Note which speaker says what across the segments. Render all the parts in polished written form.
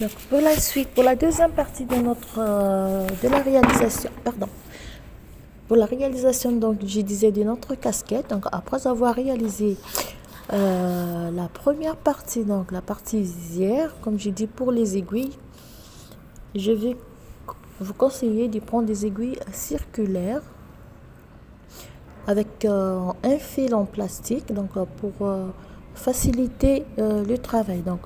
Speaker 1: Donc, pour la suite, pour la deuxième partie de de la réalisation, pardon, pour la réalisation, donc, je disais de notre casquette, donc, après avoir réalisé la première partie, donc, la partie visière, comme j'ai dit pour les aiguilles, je vais vous conseiller de prendre des aiguilles circulaires avec un fil en plastique, donc, pour faciliter le travail. Donc,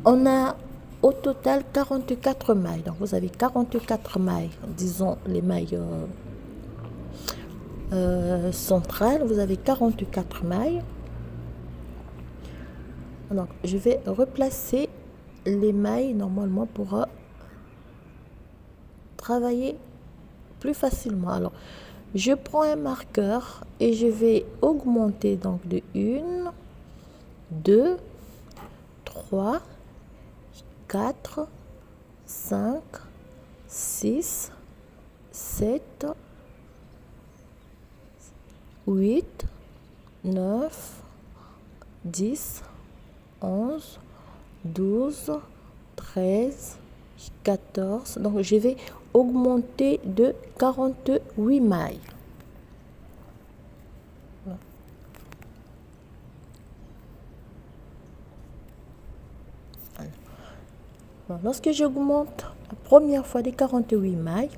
Speaker 1: on a au total 44 mailles. Donc, vous avez 44 mailles, disons les mailles centrales. Vous avez 44 mailles. Donc, je vais replacer les mailles normalement pour travailler plus facilement. Alors, je prends un marqueur et je vais augmenter donc de 1, 2, 3, 4, 5, 6, 7, 8, 9, 10, 11, 12, 13, 14. Donc, je vais augmenter de 48 mailles. Lorsque j'augmente la première fois des 48 mailles,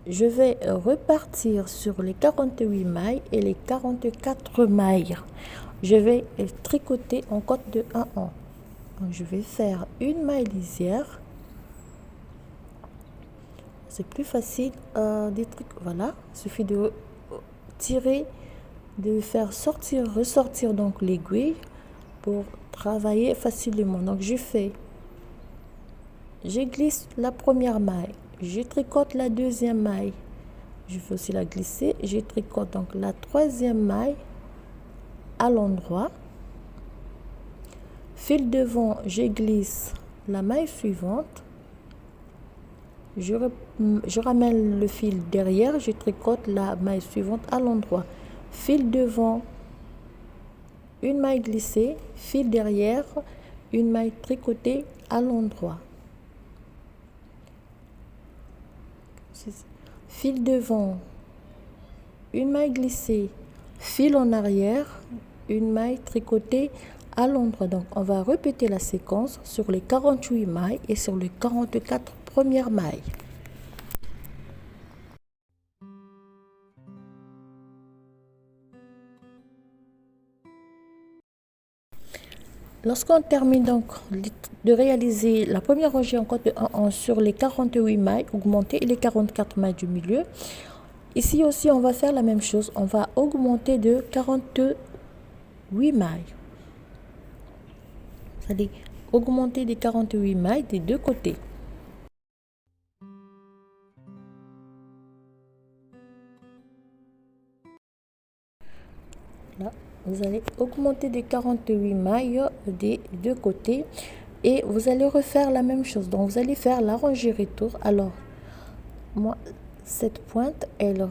Speaker 1: je vais repartir sur les 48 mailles et les 44 mailles. Je vais tricoter en côte de 1 en 1. Donc, je vais faire une maille lisière. C'est plus facile des trucs. Voilà, il suffit de tirer, de faire sortir, ressortir donc l'aiguille pour travailler facilement. Donc, je glisse la première maille, je tricote la deuxième maille, je vais aussi la glisser, je tricote donc la troisième maille à l'endroit, fil devant, je glisse la maille suivante, je ramène le fil derrière, je tricote la maille suivante à l'endroit, fil devant, une maille glissée, fil derrière, une maille tricotée à l'endroit. Fil devant, une maille glissée, fil en arrière, une maille tricotée à l'endroit. Donc, on va répéter la séquence sur les 48 mailles et sur les 44 premières mailles. Lorsqu'on termine donc de réaliser la première rangée en côte de 1 en sur les 48 mailles augmentées et les 44 mailles du milieu, ici aussi on va faire la même chose, on va augmenter de 48 mailles. Vous allez augmenter des 48 mailles des deux côtés. Là, vous allez augmenter des 48 mailles des deux côtés et vous allez refaire la même chose. Donc, vous allez faire la rangée retour. Alors, moi, cette pointe, elle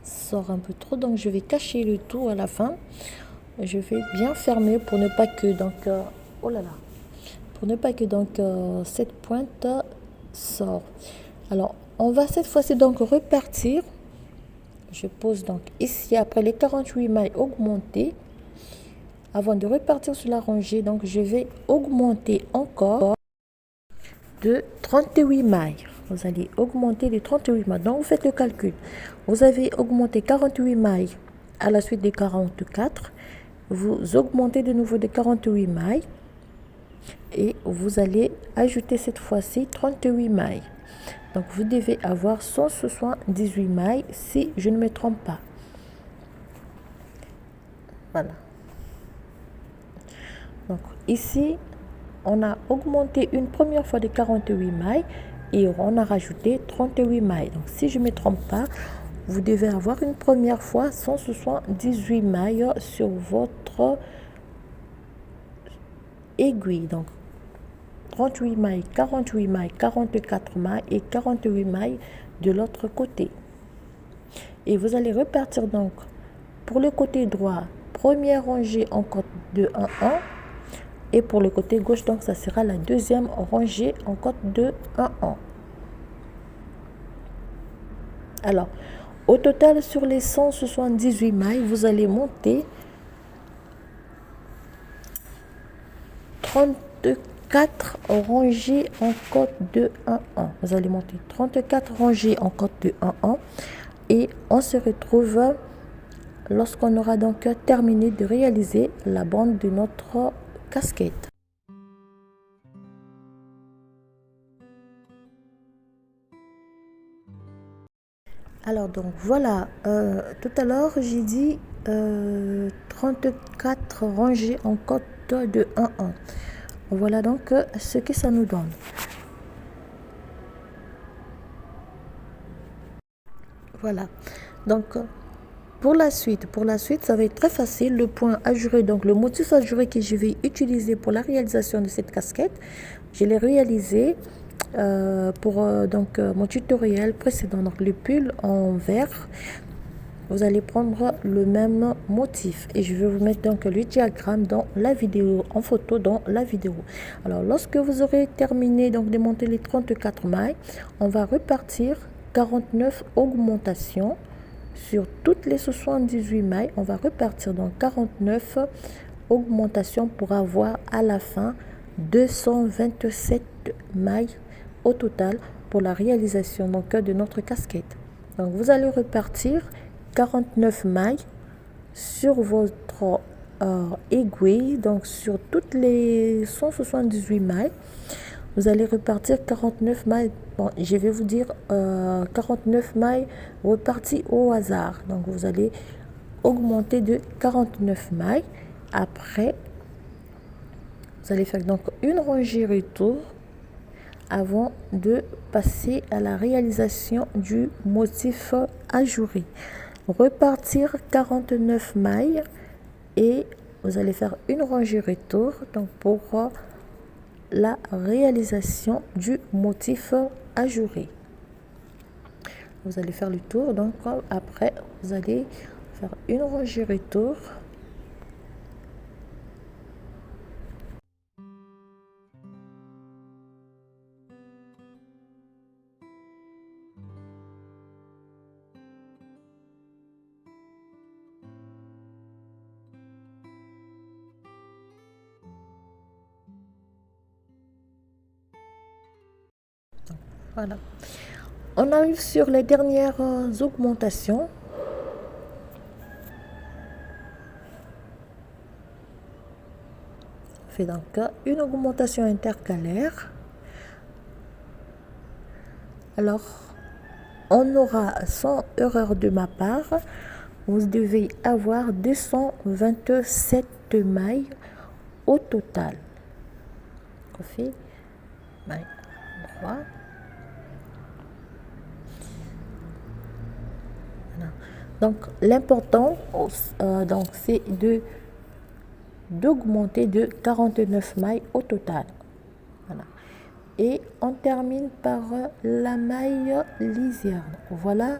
Speaker 1: sort un peu trop, donc je vais cacher le tout à la fin. Je vais bien fermer pour ne pas que, donc, oh là là, pour ne pas que, donc, cette pointe sort. Alors, on va cette fois-ci donc repartir. Je pose donc ici après les 48 mailles augmentées. Avant de repartir sur la rangée, donc je vais augmenter encore de 38 mailles. Vous allez augmenter de 38 mailles. Donc vous faites le calcul. Vous avez augmenté 48 mailles à la suite des 44. Vous augmentez de nouveau de 48 mailles. Et vous allez ajouter cette fois-ci 38 mailles. Donc vous devez avoir 178 mailles si je ne me trompe pas. Voilà. Donc ici, on a augmenté une première fois de 48 mailles et on a rajouté 38 mailles. Donc si je ne me trompe pas, vous devez avoir une première fois 178 mailles sur votre aiguille. Donc 38 mailles, 48 mailles, 44 mailles et 48 mailles de l'autre côté. Et vous allez repartir donc pour le côté droit, première rangée en côte de 1 en. Et pour le côté gauche, donc ça sera la deuxième rangée en cote de 1-1. Alors, au total, sur les 178 mailles, vous allez monter 34 rangées en cote de 1-1. Vous allez monter 34 rangées en cote de 1-1. Et on se retrouve lorsqu'on aura donc terminé de réaliser la bande de notre casquette. Alors donc voilà, tout à l'heure j'ai dit 34 rangées en cote de 1-1. Voilà donc ce que ça nous donne. Voilà, donc pour la suite, ça va être très facile. Le point ajouré, donc le motif ajouré que je vais utiliser pour la réalisation de cette casquette, je l'ai réalisé pour mon tutoriel précédent. Donc le pull en vert, vous allez prendre le même motif et je vais vous mettre donc le diagramme dans la vidéo, en photo dans la vidéo. Alors lorsque vous aurez terminé donc de monter les 34 mailles, on va repartir 49 augmentations sur toutes les 78 mailles. On va repartir dans 49 augmentations pour avoir à la fin 227 mailles au total pour la réalisation donc de notre casquette. Donc vous allez repartir 49 mailles sur votre aiguille, donc sur toutes les 178 mailles. Vous allez repartir 49 mailles. Bon, je vais vous dire 49 mailles reparties au hasard. Donc, vous allez augmenter de 49 mailles. Après, vous allez faire donc une rangée retour avant de passer à la réalisation du motif ajouré. Repartir 49 mailles et vous allez faire une rangée retour donc pour la réalisation du motif ajouré. Vous allez faire le tour, donc après vous allez faire une rangée retour. Voilà. On arrive sur les dernières augmentations. On fait donc une augmentation intercalaire. Alors, on aura, sans erreur de ma part, vous devez avoir 227 mailles au total. On fait maille 3. Donc l'important c'est d'augmenter de 49 mailles au total. Voilà. Et on termine par la maille lisière. Donc, voilà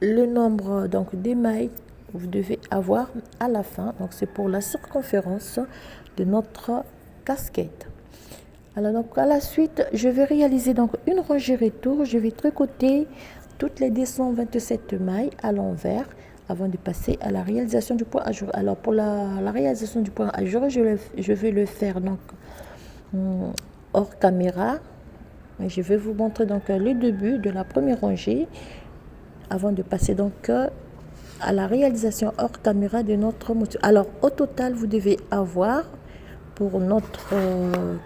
Speaker 1: le nombre donc des mailles que vous devez avoir à la fin. Donc c'est pour la circonférence de notre casquette. Alors donc à la suite, je vais réaliser donc une rangée retour. Je vais tricoter toutes les 227 mailles à l'envers avant de passer à la réalisation du point ajouré. Alors pour la réalisation du point ajouré, je vais le faire donc hors caméra. Et je vais vous montrer donc le début de la première rangée avant de passer donc à la réalisation hors caméra de notre motif. Alors au total, vous devez avoir pour notre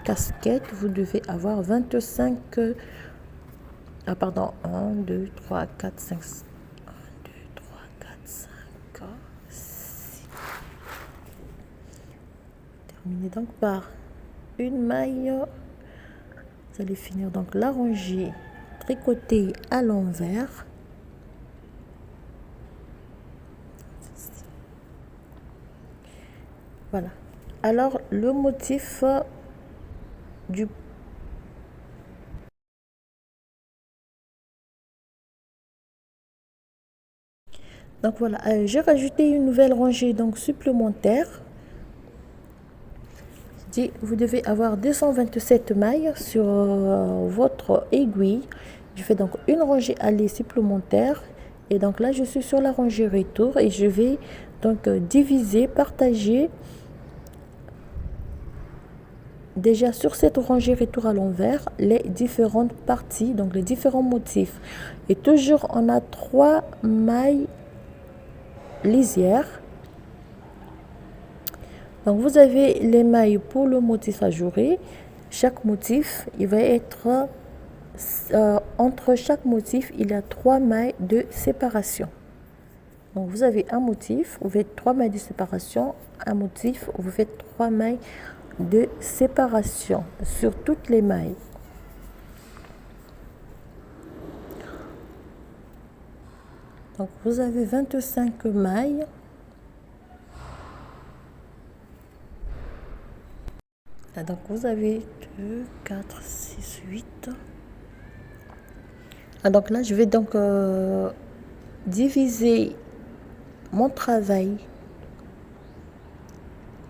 Speaker 1: casquette, vous devez avoir 25 1, 2, 3, 4, 5 1, 2, 3, 4, 5 6. Terminez donc par une maille. Vous allez finir donc la rangée tricotée à l'envers. Voilà. Alors le motif du Donc voilà, j'ai rajouté une nouvelle rangée donc supplémentaire. Vous devez avoir 227 mailles sur votre aiguille. Je fais donc une rangée aller supplémentaire. Et donc là, je suis sur la rangée retour et je vais donc diviser, partager déjà sur cette rangée retour à l'envers les différentes parties, donc les différents motifs. Et toujours, on a 3 mailles lisières. Donc vous avez les mailles pour le motif ajouré. Chaque motif, il va être entre chaque motif, il y a 3 mailles de séparation. Donc vous avez un motif, vous faites 3 mailles de séparation, un motif, vous faites 3 mailles de séparation sur toutes les mailles. Donc vous avez 25 mailles. Donc vous avez 2, 4, 6, 8. Donc là, je vais donc diviser mon travail.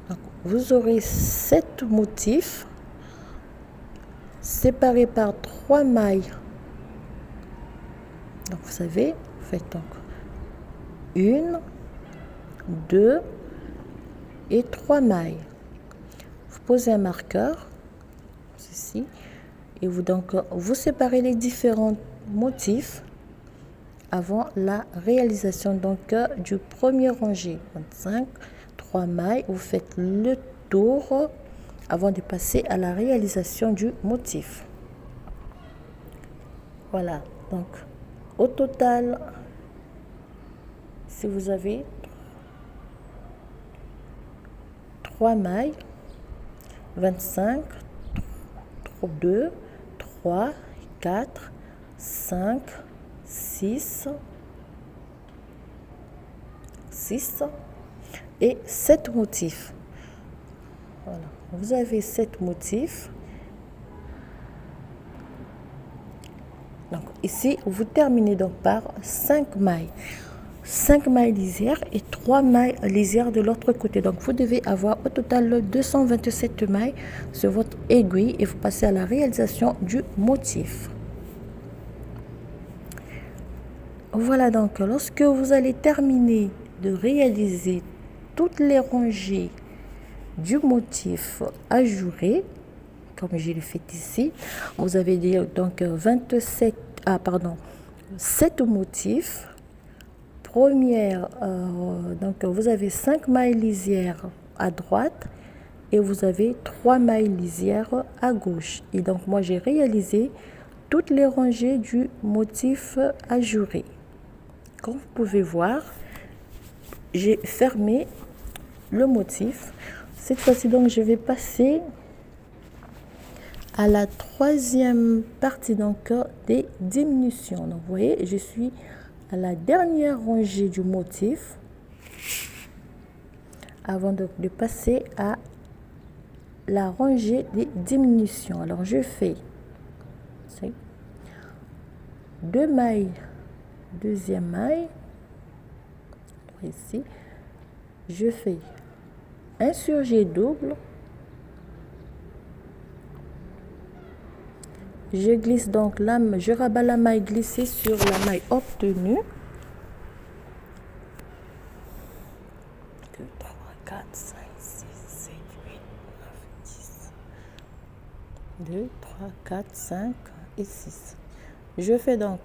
Speaker 1: Donc, vous aurez 7 motifs séparés par 3 mailles. Donc vous savez, vous faites donc 1, 2 et 3 mailles. Vous posez un marqueur, ceci, et vous séparez les différents motifs avant la réalisation donc du premier rangé. 25, 3 mailles, vous faites le tour avant de passer à la réalisation du motif. Voilà, donc au total, si vous avez 3 mailles, 25, 2, 3, 4, 5, 6 et 7 motifs. Voilà, vous avez 7 motifs. Donc ici, vous terminez donc par 5 mailles. 5 mailles lisières et 3 mailles lisières de l'autre côté. Donc vous devez avoir au total 227 mailles sur votre aiguille et vous passez à la réalisation du motif. Voilà, donc lorsque vous allez terminer de réaliser toutes les rangées du motif ajouré, comme je l'ai fait ici, vous avez donc 7 motifs. Première, donc vous avez 5 mailles lisières à droite et vous avez 3 mailles lisières à gauche. Et donc moi j'ai réalisé toutes les rangées du motif ajouré. Comme vous pouvez voir, j'ai fermé le motif. Cette fois-ci donc je vais passer à la troisième partie donc des diminutions. Donc vous voyez, je suis à la dernière rangée du motif avant de passer à la rangée des diminutions. Alors je fais 2 mailles, deuxième maille ici, je fais un surjet double, je glisse donc je rabats la maille glissée sur la maille obtenue. 2, 3, 4, 5, 6, 7, 8, 9, 10. 2, 3, 4, 5 et 6. Je fais donc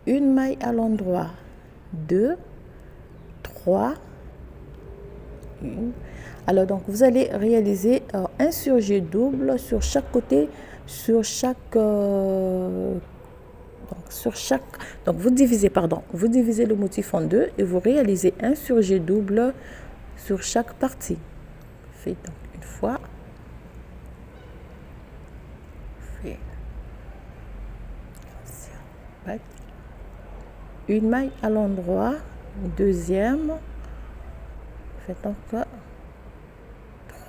Speaker 1: une maille à l'endroit, 2, 3, 1. Alors donc vous allez réaliser un surjet double sur chaque côté, donc vous divisez le motif en deux et vous réalisez un surjet double sur chaque partie. Faites donc une fois, une maille à l'endroit, deuxième, faites donc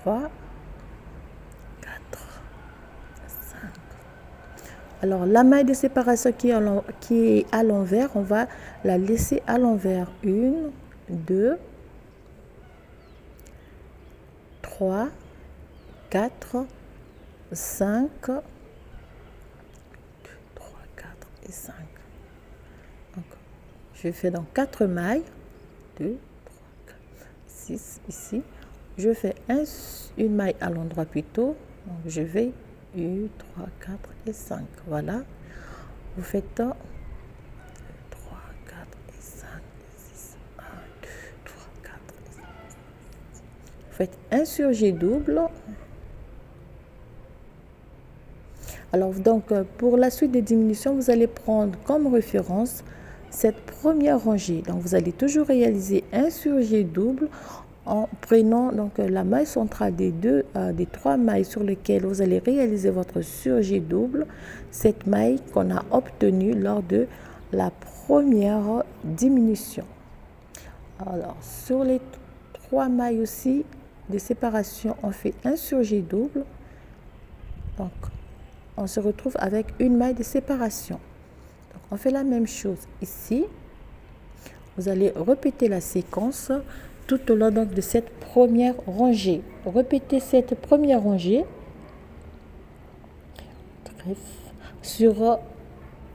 Speaker 1: 3, 4, 5. Alors, la maille de séparation qui est à l'envers, on va la laisser à l'envers. 1, 2, 3, 4, 5, 3, 4 et 5. Donc, je fais donc 4 mailles. 2, 3, 4, 6 ici. Je fais une maille à l'endroit plutôt. Donc, je vais 1, 3, 4 et 5. Voilà. Vous faites 3, 4 et 5, 6, 1, 2, 3, 4 et 5. Vous faites un surjet double. Alors, donc, pour la suite des diminutions, vous allez prendre comme référence cette première rangée. Donc, vous allez toujours réaliser un surjet double en prenant donc la maille centrale des trois mailles sur lesquelles vous allez réaliser votre surjet double, cette maille qu'on a obtenue lors de la première diminution. Alors, sur les 3 mailles aussi de séparation, on fait un surjet double. Donc, on se retrouve avec une maille de séparation. Donc, on fait la même chose ici. Vous allez répéter la séquence tout au long donc, de cette première rangée. Répétez cette première rangée sur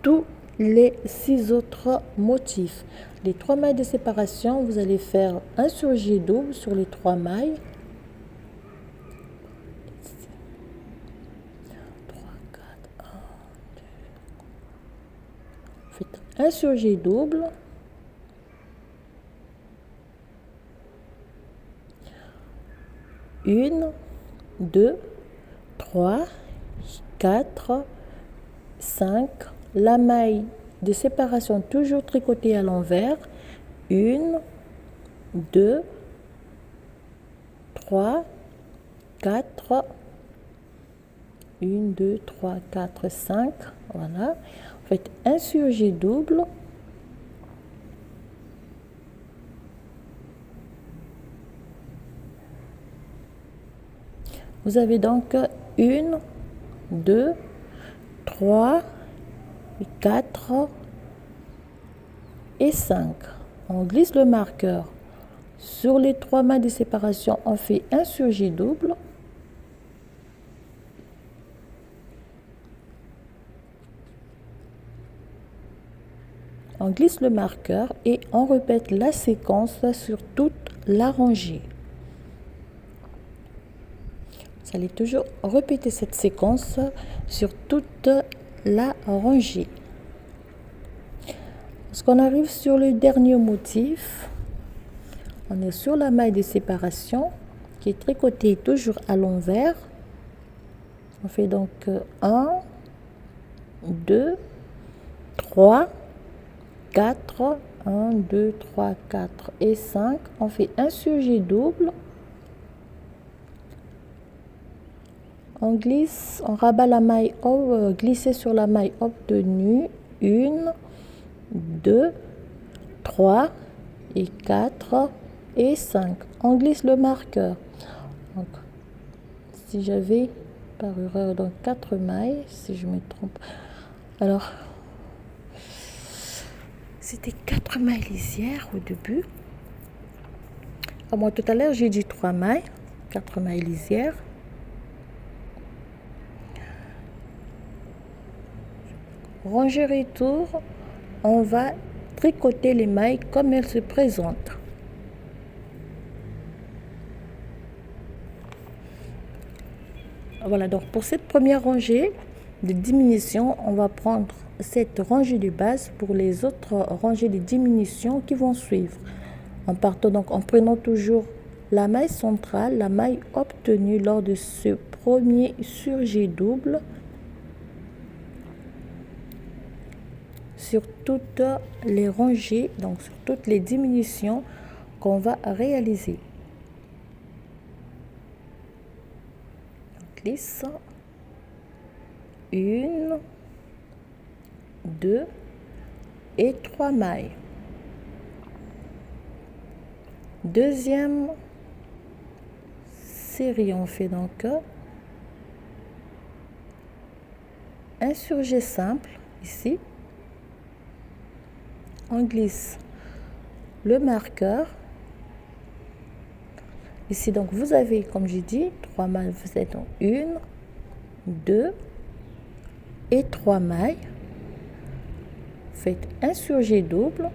Speaker 1: tous les 6 autres motifs. Les 3 mailles de séparation, vous allez faire un surjet double sur les 3 mailles. 3, 4, 1, 2. Faites un surjet double. Une, 2, 3, 4, 5. La maille de séparation toujours tricotée à l'envers. 1, 2, 3, 4. 1, 2, 3, 4, 5. Voilà. Faites un surjet double. Vous avez donc 1, 2, 3, 4 et 5. On glisse le marqueur sur les 3 mailles de séparation. On fait un surjet double. On glisse le marqueur et on répète la séquence sur toute la rangée. Vous allez toujours répéter cette séquence sur toute la rangée. Lorsqu'on arrive sur le dernier motif, on est sur la maille de séparation qui est tricotée toujours à l'envers. On fait donc 1, 2, 3, 4, 1, 2, 3, 4 et 5. On fait un surjet double. On glisse, on rabat la maille, glisser sur la maille obtenue. 1, 2, 3 et 4 et 5. On glisse le marqueur. Donc, si j'avais par erreur donc 4 mailles, si je me trompe, alors c'était 4 mailles lisières au début. Moi tout à l'heure j'ai dit 3 mailles, 4 mailles lisières. Rangée retour, on va tricoter les mailles comme elles se présentent. Voilà, donc pour cette première rangée de diminution, on va prendre cette rangée de base pour les autres rangées de diminution qui vont suivre. En partant donc, en prenant toujours la maille centrale, la maille obtenue lors de ce premier surjet double sur toutes les rangées, donc sur toutes les diminutions qu'on va réaliser. On glisse 1, 2 et 3 mailles. Deuxième série, on fait donc un surjet simple ici, on glisse le marqueur ici. Donc vous avez, comme j'ai dit, 3 mailles, vous êtes en 1, 2 et 3 mailles. Faites un surjet double.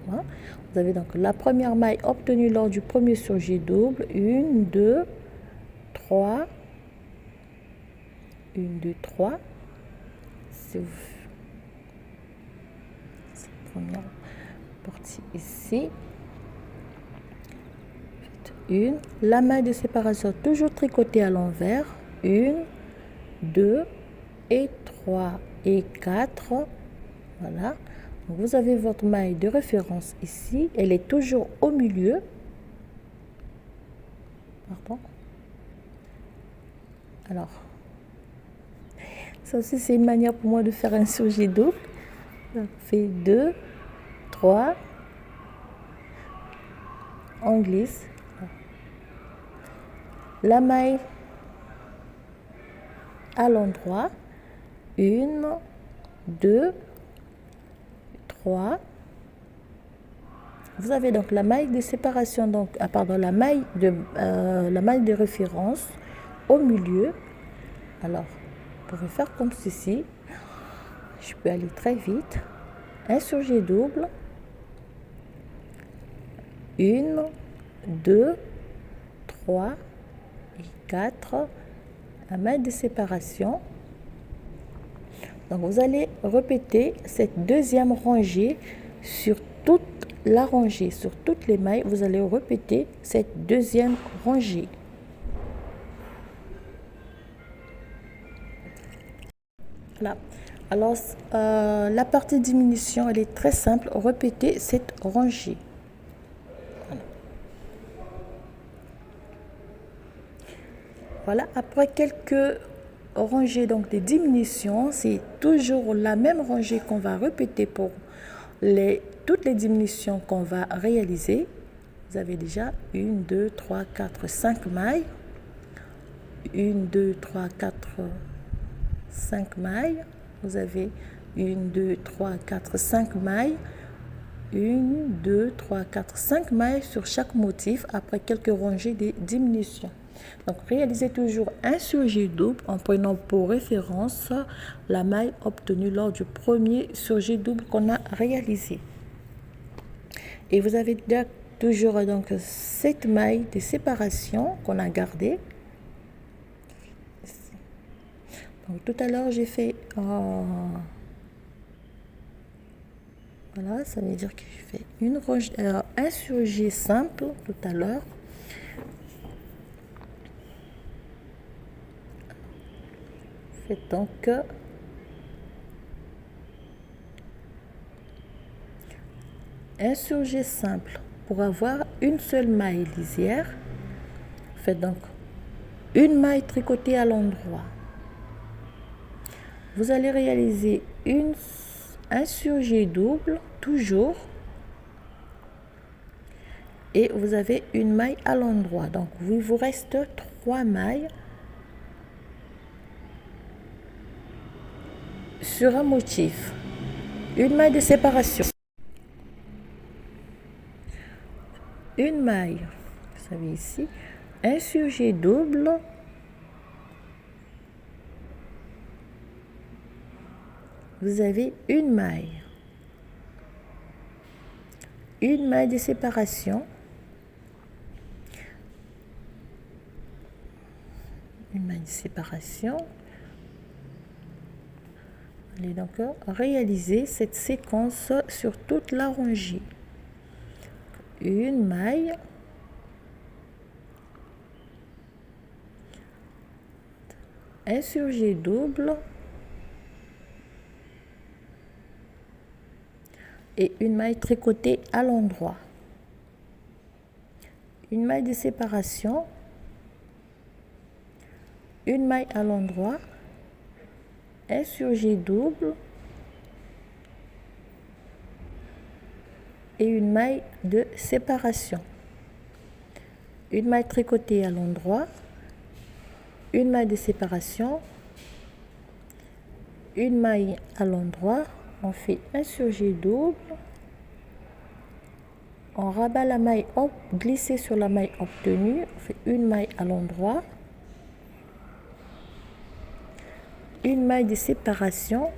Speaker 1: Voilà. Vous avez donc la première maille obtenue lors du premier surjet double, 1, 2, 3, 1, 2, 3. C'est la première partie ici. Une, la maille de séparation toujours tricotée à l'envers, 1, 2 et 3 et 4. Voilà. Donc vous avez votre maille de référence ici, elle est toujours au milieu. Pardon. Alors, ça aussi c'est une manière pour moi de faire un surjet double. On fait 2, 3, on glisse la maille à l'endroit, 1, 2, 3. Vous avez donc la maille de séparation, donc la maille de référence au milieu. Alors, vous pouvez faire comme ceci. Je peux aller très vite. Un surjet double, 1, 2, 3 et 4. La maille de séparation. Donc vous allez répéter cette deuxième rangée sur toute la rangée, sur toutes les mailles. Vous allez répéter cette deuxième rangée. Voilà. Alors la partie diminution, elle est très simple. Répétez cette rangée. Voilà. Après quelques rangée donc des diminutions, c'est toujours la même rangée qu'on va répéter pour toutes les diminutions qu'on va réaliser. Vous avez déjà 1, 2, 3, 4, 5 mailles. 1, 2, 3, 4, 5 mailles. Vous avez 1, 2, 3, 4, 5 mailles. 1, 2, 3, 4, 5 mailles sur chaque motif après quelques rangées de diminutions. Donc, réalisez toujours un surjet double en prenant pour référence la maille obtenue lors du premier surjet double qu'on a réalisé. Et vous avez toujours donc cette maille de séparation qu'on a gardée. Donc, tout à l'heure, j'ai fait... voilà, ça veut dire que j'ai fait un surjet simple tout à l'heure. Faites donc un surjet simple pour avoir une seule maille lisière. Faites donc une maille tricotée à l'endroit. Vous allez réaliser un surjet double toujours et vous avez une maille à l'endroit. Donc il vous reste 3 mailles sur un motif, une maille de séparation, une maille, vous savez ici, un surjet double, vous avez une maille de séparation, une maille de séparation. Allez donc réaliser cette séquence sur toute la rangée. Une maille, un surjet double et une maille tricotée à l'endroit. Une maille de séparation, une maille à l'endroit, un surjet double et une maille de séparation. Une maille tricotée à l'endroit, une maille de séparation, une maille à l'endroit, on fait un surjet double, on rabat la maille glissée sur la maille obtenue, on fait une maille à l'endroit, une maille de séparation,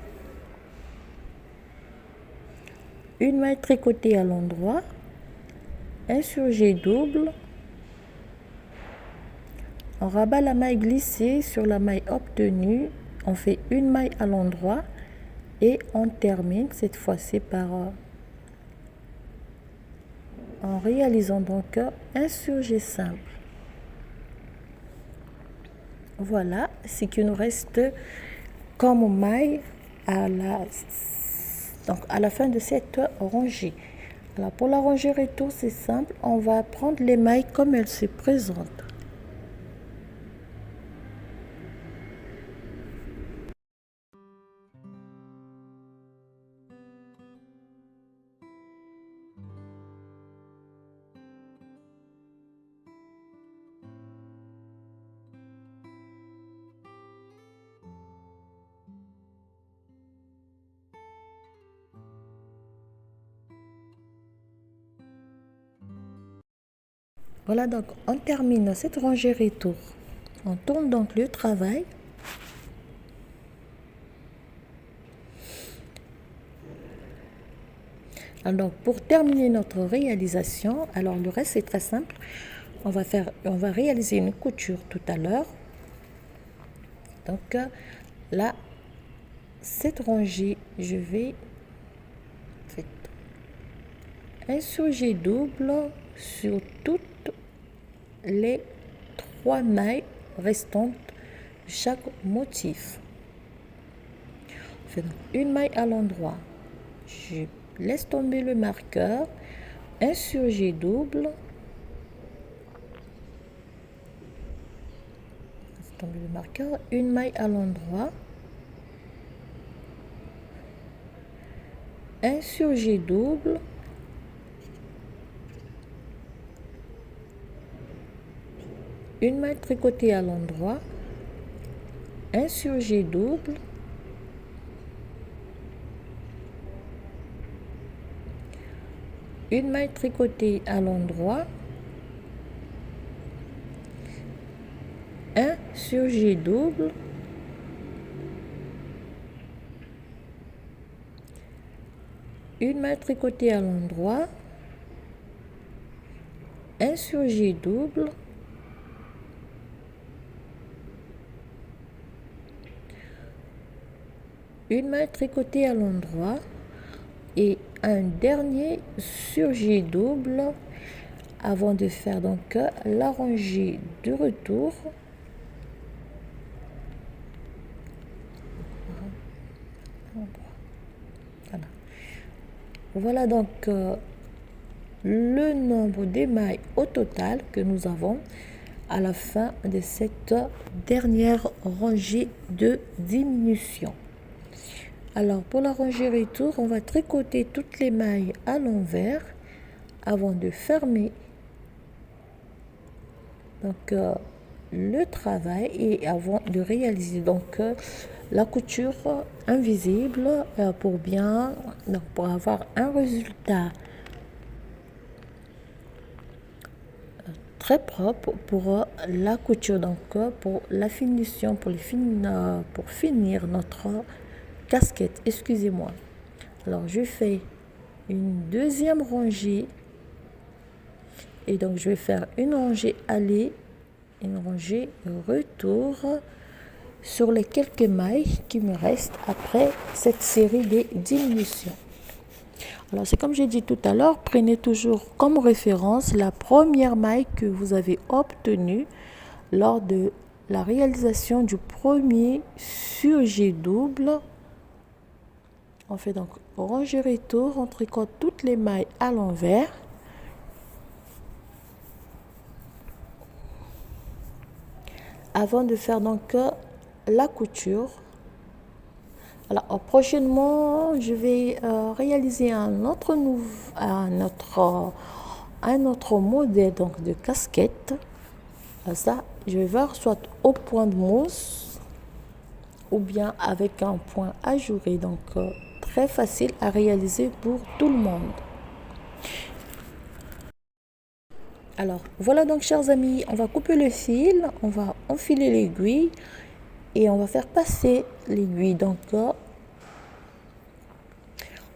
Speaker 1: une maille tricotée à l'endroit, un surjet double, on rabat la maille glissée sur la maille obtenue, on fait une maille à l'endroit et on termine cette fois-ci par en réalisant donc un surjet simple. Voilà ce qui nous reste comme maille à la fin de cette rangée. Alors pour la rangée retour, c'est simple, on va prendre les mailles comme elles se présentent. Voilà, donc on termine cette rangée retour. On tourne donc le travail. Alors pour terminer notre réalisation, alors le reste c'est très simple. On va réaliser une couture tout à l'heure. Donc là, cette rangée, je vais faire un surjet double sur toutes les 3 mailles restantes de chaque motif. On fait donc une maille à l'endroit, je laisse tomber le marqueur, un surjet double, laisse tomber le marqueur, une maille à l'endroit, un surjet double, une maille tricotée à l'endroit, un surjet double, une maille tricotée à l'endroit, un surjet double, une maille tricotée à l'endroit, un surjet double, une maille tricotée à l'endroit et un dernier surjet double avant de faire donc la rangée de retour. Voilà donc le nombre des mailles au total que nous avons à la fin de cette dernière rangée de diminution. Alors pour la rangée retour, on va tricoter toutes les mailles à l'envers avant de fermer donc le travail et avant de réaliser donc la couture invisible pour avoir un résultat très propre pour la couture, donc pour la finition, pour finir notre casquette, excusez-moi. Alors je fais une deuxième rangée et donc je vais faire une rangée aller, une rangée retour sur les quelques mailles qui me restent après cette série de diminutions. Alors c'est comme j'ai dit tout à l'heure, prenez toujours comme référence la première maille que vous avez obtenue lors de la réalisation du premier surjet double. On fait donc rangée retour, on tricote toutes les mailles à l'envers. Avant de faire donc la couture. Alors prochainement, je vais réaliser un autre modèle donc de casquette. Ça, je vais voir soit au point de mousse ou bien avec un point ajouré. Donc, très facile à réaliser pour tout le monde. Alors, voilà donc, chers amis, on va couper le fil, on va enfiler l'aiguille et on va faire passer l'aiguille donc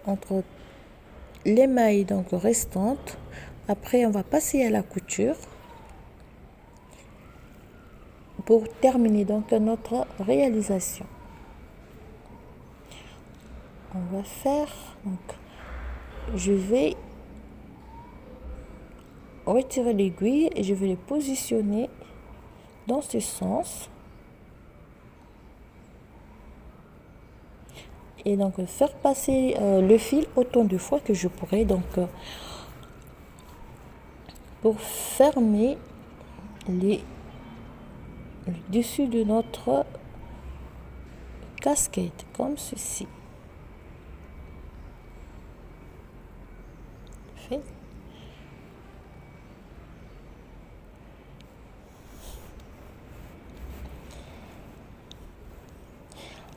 Speaker 1: entre les mailles donc restantes. Après, on va passer à la couture pour terminer donc notre réalisation. On va faire donc, je vais retirer l'aiguille et je vais les positionner dans ce sens et donc faire passer le fil autant de fois que je pourrai donc pour fermer le dessus de notre casquette comme ceci. Fait.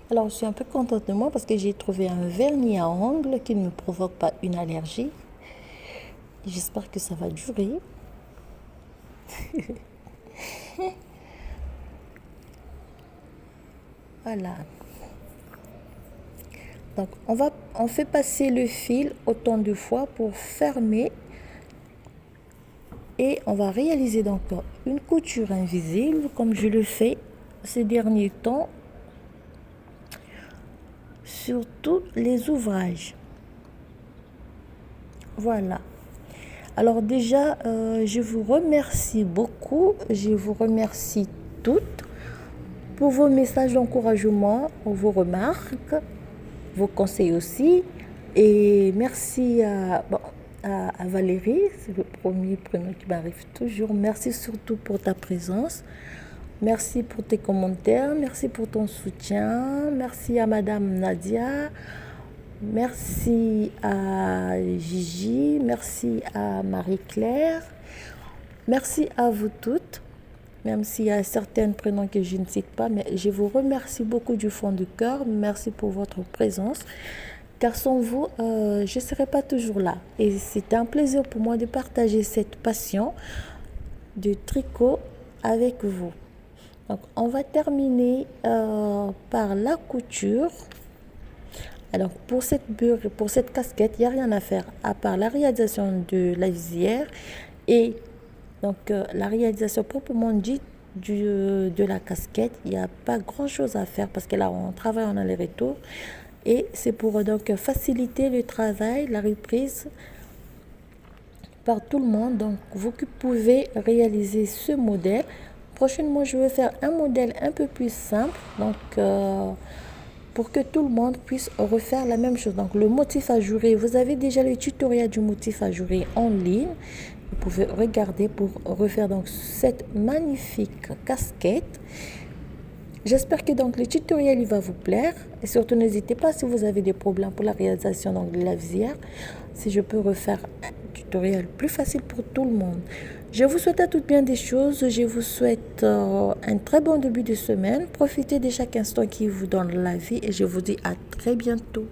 Speaker 1: Alors, je suis un peu contente de moi parce que j'ai trouvé un vernis à ongles qui ne me provoque pas une allergie. J'espère que ça va durer. Voilà. Donc, on fait passer le fil autant de fois pour fermer et on va réaliser donc une couture invisible comme je le fais ces derniers temps sur tous les ouvrages. Voilà. Alors déjà, je vous remercie beaucoup. Je vous remercie toutes pour vos messages d'encouragement, vos remarques, vos conseils aussi. Et merci à Valérie, c'est le premier prénom qui m'arrive toujours. Merci surtout pour ta présence. Merci pour tes commentaires. Merci pour ton soutien. Merci à Madame Nadia. Merci à Gigi. Merci à Marie-Claire. Merci à vous toutes. Même s'il y a certains prénoms que je ne cite pas, mais je vous remercie beaucoup du fond du cœur. Merci pour votre présence. Car sans vous, je ne serais pas toujours là. Et c'est un plaisir pour moi de partager cette passion de tricot avec vous. Donc, on va terminer par la couture. Alors, pour cette casquette, il n'y a rien à faire à part la réalisation de la visière et donc la réalisation proprement dite de la casquette. Il n'y a pas grand-chose à faire parce que là, on travaille en aller-retour. Et c'est pour donc faciliter le travail, la reprise par tout le monde. Donc, vous pouvez réaliser ce modèle. Prochainement, je vais faire un modèle un peu plus simple. Donc, pour que tout le monde puisse refaire la même chose. Donc, le motif ajouré, vous avez déjà le tutoriel du motif ajouré en ligne. Vous pouvez regarder pour refaire donc cette magnifique casquette. J'espère que donc le tutoriel il va vous plaire et surtout n'hésitez pas si vous avez des problèmes pour la réalisation donc, de la visière, si je peux refaire un tutoriel plus facile pour tout le monde. Je vous souhaite à toutes bien des choses, je vous souhaite un très bon début de semaine, profitez de chaque instant qui vous donne la vie et je vous dis à très bientôt.